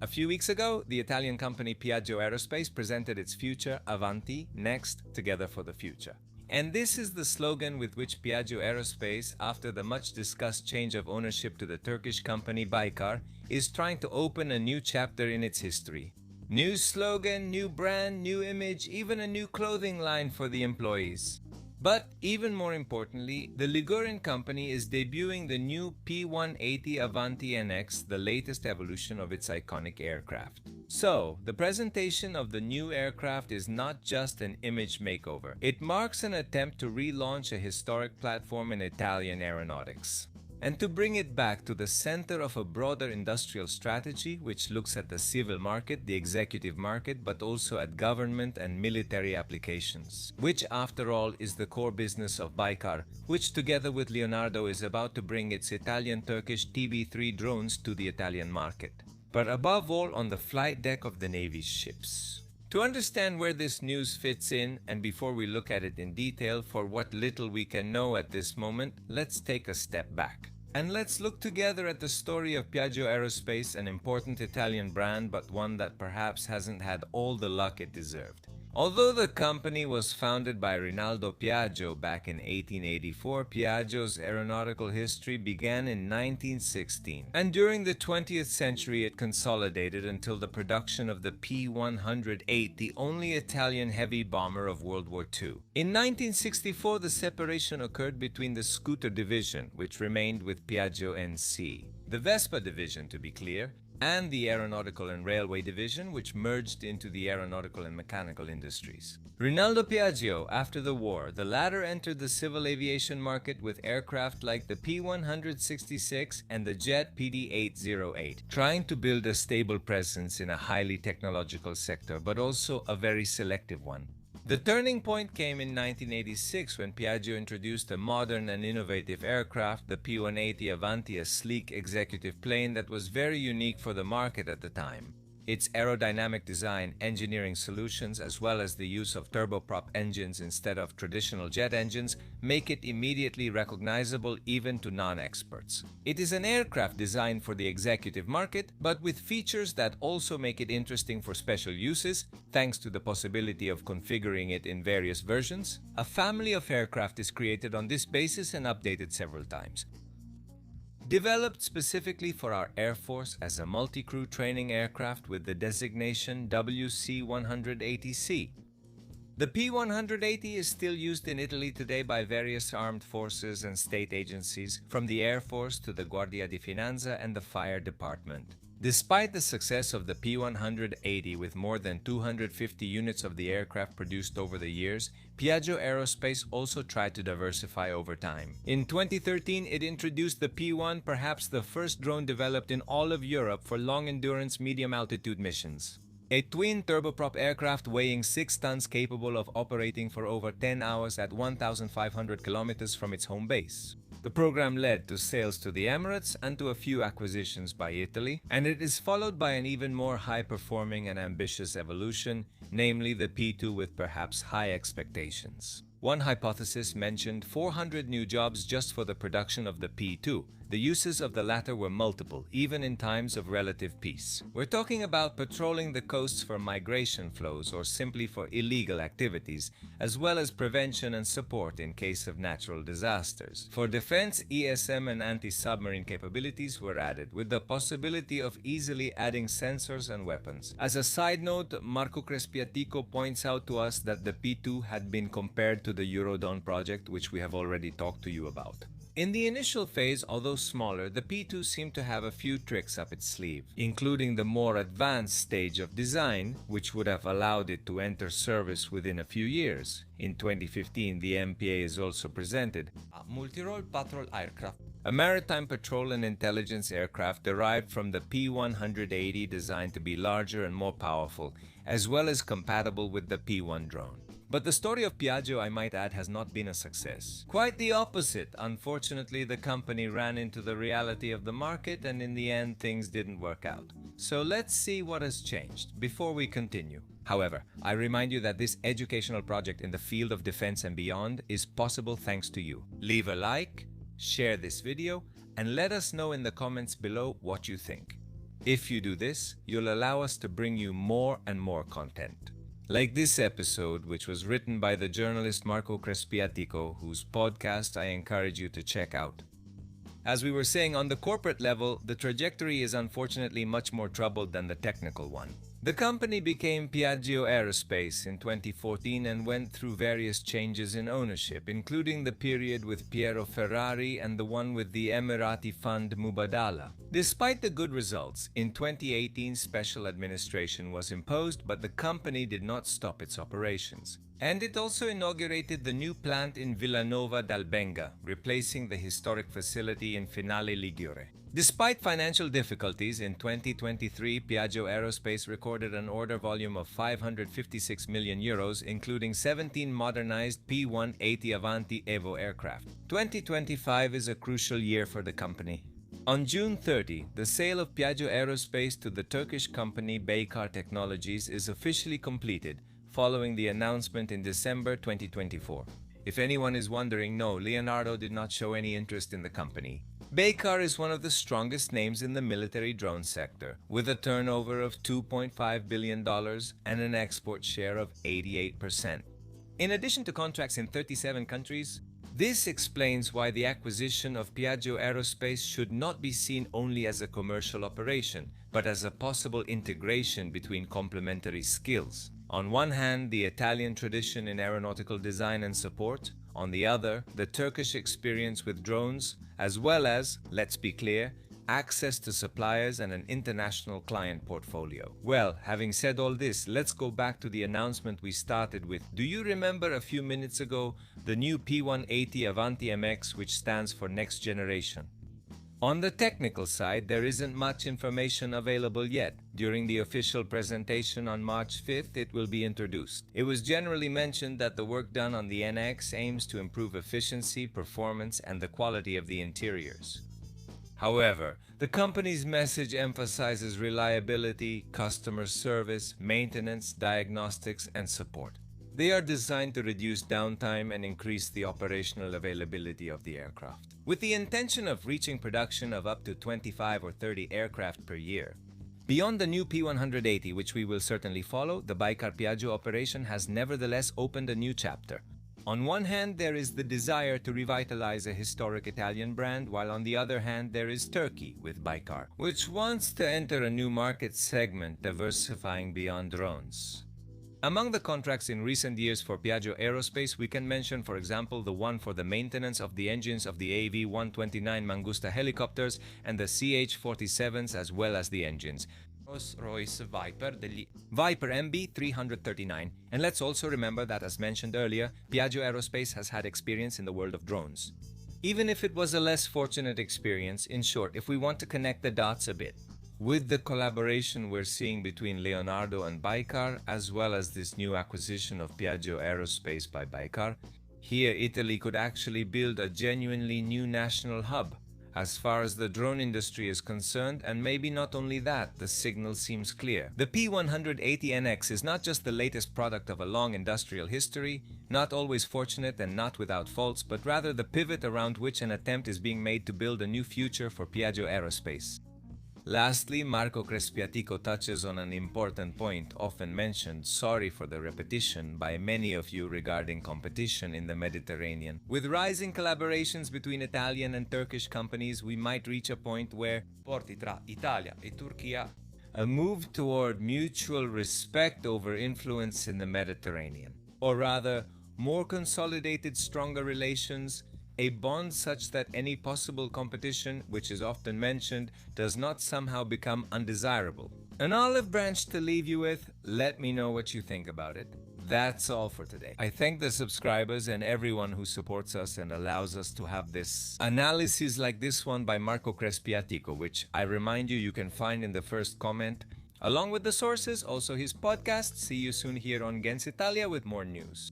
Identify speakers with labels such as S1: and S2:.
S1: A few weeks ago, the Italian company Piaggio Aerospace presented its future Avanti, Next, Together for the Future. And this is the slogan with which Piaggio Aerospace, after the much-discussed change of ownership to the Turkish company Baykar, is trying to open a new chapter in its history. New slogan, new brand, new image, even a new clothing line for the employees. But even more importantly, the Ligurian company is debuting the new P180 Avanti NX, the latest evolution of its iconic aircraft. So, the presentation of the new aircraft is not just an image makeover. It marks an attempt to relaunch a historic platform in Italian aeronautics, and to bring it back to the center of a broader industrial strategy which looks at the civil market, the executive market, but also at government and military applications, which after all is the core business of Baykar, which together with Leonardo is about to bring its Italian-Turkish TB3 drones to the Italian market, but above all on the flight deck of the Navy's ships. To understand where this news fits in, and before we look at it in detail for what little we can know at this moment, let's take a step back. And let's look together at the story of Piaggio Aerospace, an important Italian brand, but one that perhaps hasn't had all the luck it deserved. Although the company was founded by Rinaldo Piaggio back in 1884, Piaggio's aeronautical history began in 1916. And during the 20th century it consolidated until the production of the P108, the only Italian heavy bomber of World War II. In 1964 the separation occurred between the scooter division, which remained with Piaggio NC, the Vespa division to be clear, and the Aeronautical and Railway Division, which merged into the aeronautical and mechanical industries. Rinaldo Piaggio, after the war, the latter entered the civil aviation market with aircraft like the P166 and the jet PD-808, trying to build a stable presence in a highly technological sector, but also a very selective one. The turning point came in 1986 when Piaggio introduced a modern and innovative aircraft, the P180 Avanti, a sleek executive plane that was very unique for the market at the time. Its aerodynamic design, engineering solutions, as well as the use of turboprop engines instead of traditional jet engines, make it immediately recognizable even to non-experts. It is an aircraft designed for the executive market, but with features that also make it interesting for special uses, thanks to the possibility of configuring it in various versions. A family of aircraft is created on this basis and updated several times. Developed specifically for our Air Force as a multi-crew training aircraft with the designation WC-180C. The P-180 is still used in Italy today by various armed forces and state agencies, from the Air Force to the Guardia di Finanza and the Fire Department. Despite the success of the P-180 with more than 250 units of the aircraft produced over the years, Piaggio Aerospace also tried to diversify over time. In 2013, it introduced the P-1, perhaps the first drone developed in all of Europe for long-endurance medium-altitude missions. A twin turboprop aircraft weighing 6 tons capable of operating for over 10 hours at 1,500 kilometers from its home base. The program led to sales to the Emirates and to a few acquisitions by Italy, and it is followed by an even more high-performing and ambitious evolution, namely the P2 with perhaps high expectations. One hypothesis mentioned 400 new jobs just for the production of the P2. The uses of the latter were multiple, even in times of relative peace. We're talking about patrolling the coasts for migration flows or simply for illegal activities, as well as prevention and support in case of natural disasters. For defense, ESM and anti-submarine capabilities were added, with the possibility of easily adding sensors and weapons. As a side note, Marco Crespiatico points out to us that the P2 had been compared to the Eurodrone project, which we have already talked to you about. In the initial phase, although smaller, the P2 seemed to have a few tricks up its sleeve, including the more advanced stage of design, which would have allowed it to enter service within a few years. In 2015, the MPA is also presented a multi-role patrol aircraft, a maritime patrol and intelligence aircraft derived from the P180 designed to be larger and more powerful, as well as compatible with the P1 drone. But the story of Piaggio, I might add, has not been a success. Quite the opposite. Unfortunately, the company ran into the reality of the market and in the end things didn't work out. So let's see what has changed before we continue. However, I remind you that this educational project in the field of defense and beyond is possible thanks to you. Leave a like, share this video, and let us know in the comments below what you think. If you do this, you'll allow us to bring you more and more content. Like this episode, which was written by the journalist Marco Crespiatico, whose podcast I encourage you to check out. As we were saying, on the corporate level, the trajectory is unfortunately much more troubled than the technical one. The company became Piaggio Aerospace in 2014 and went through various changes in ownership, including the period with Piero Ferrari and the one with the Emirati fund Mubadala. Despite the good results, in 2018 special administration was imposed, but the company did not stop its operations. And it also inaugurated the new plant in Villanova d'Albenga, replacing the historic facility in Finale Ligure. Despite financial difficulties, in 2023, Piaggio Aerospace recorded an order volume of 556 million euros, including 17 modernized P180 Avanti Evo aircraft. 2025 is a crucial year for the company. On June 30, the sale of Piaggio Aerospace to the Turkish company Baykar Technologies is officially completed, following the announcement in December 2024. If anyone is wondering, no, Leonardo did not show any interest in the company. Baykar is one of the strongest names in the military drone sector, with a turnover of $2.5 billion and an export share of 88%. In addition to contracts in 37 countries, this explains why the acquisition of Piaggio Aerospace should not be seen only as a commercial operation, but as a possible integration between complementary skills. On one hand, the Italian tradition in aeronautical design and support, on the other, the Turkish experience with drones, as well as, let's be clear, access to suppliers and an international client portfolio. Well, having said all this, let's go back to the announcement we started with. Do you remember a few minutes ago the new P180 Avanti MX, which stands for Next Generation? On the technical side, there isn't much information available yet. During the official presentation on March 5th, it will be introduced. It was generally mentioned that the work done on the NX aims to improve efficiency, performance, and the quality of the interiors. However, the company's message emphasizes reliability, customer service, maintenance, diagnostics, and support. They are designed to reduce downtime and increase the operational availability of the aircraft, with the intention of reaching production of up to 25 or 30 aircraft per year. Beyond the new P180, which we will certainly follow, the Baykar Piaggio operation has nevertheless opened a new chapter. On one hand, there is the desire to revitalize a historic Italian brand, while on the other hand, there is Turkey with Baykar, which wants to enter a new market segment, diversifying beyond drones. Among the contracts in recent years for Piaggio Aerospace, we can mention, for example, the one for the maintenance of the engines of the AV-129 Mangusta helicopters and the CH-47s, as well as the engines. Rolls-Royce Viper MB339. And let's also remember that, as mentioned earlier, Piaggio Aerospace has had experience in the world of drones. Even if it was a less fortunate experience, in short, if we want to connect the dots a bit, with the collaboration we're seeing between Leonardo and Baykar, as well as this new acquisition of Piaggio Aerospace by Baykar, here Italy could actually build a genuinely new national hub as far as the drone industry is concerned, and maybe not only that, the signal seems clear. The P180NX is not just the latest product of a long industrial history, not always fortunate and not without faults, but rather the pivot around which an attempt is being made to build a new future for Piaggio Aerospace. Lastly, Marco Crespiatico touches on an important point often mentioned, sorry for the repetition, by many of you regarding competition in the Mediterranean. With rising collaborations between Italian and Turkish companies, we might reach a point where porti tra Italia e Turchia, a move toward mutual respect over influence in the Mediterranean. Or rather, more consolidated, stronger relations, a bond such that any possible competition, which is often mentioned, does not somehow become undesirable. An olive branch to leave you with. Let me know what you think about it. That's all for today. I thank the subscribers and everyone who supports us and allows us to have this analysis like this one by Marco Crespiatico, which I remind you can find in the first comment, along with the sources, also his podcast. See you soon here on Gens Italia with more news.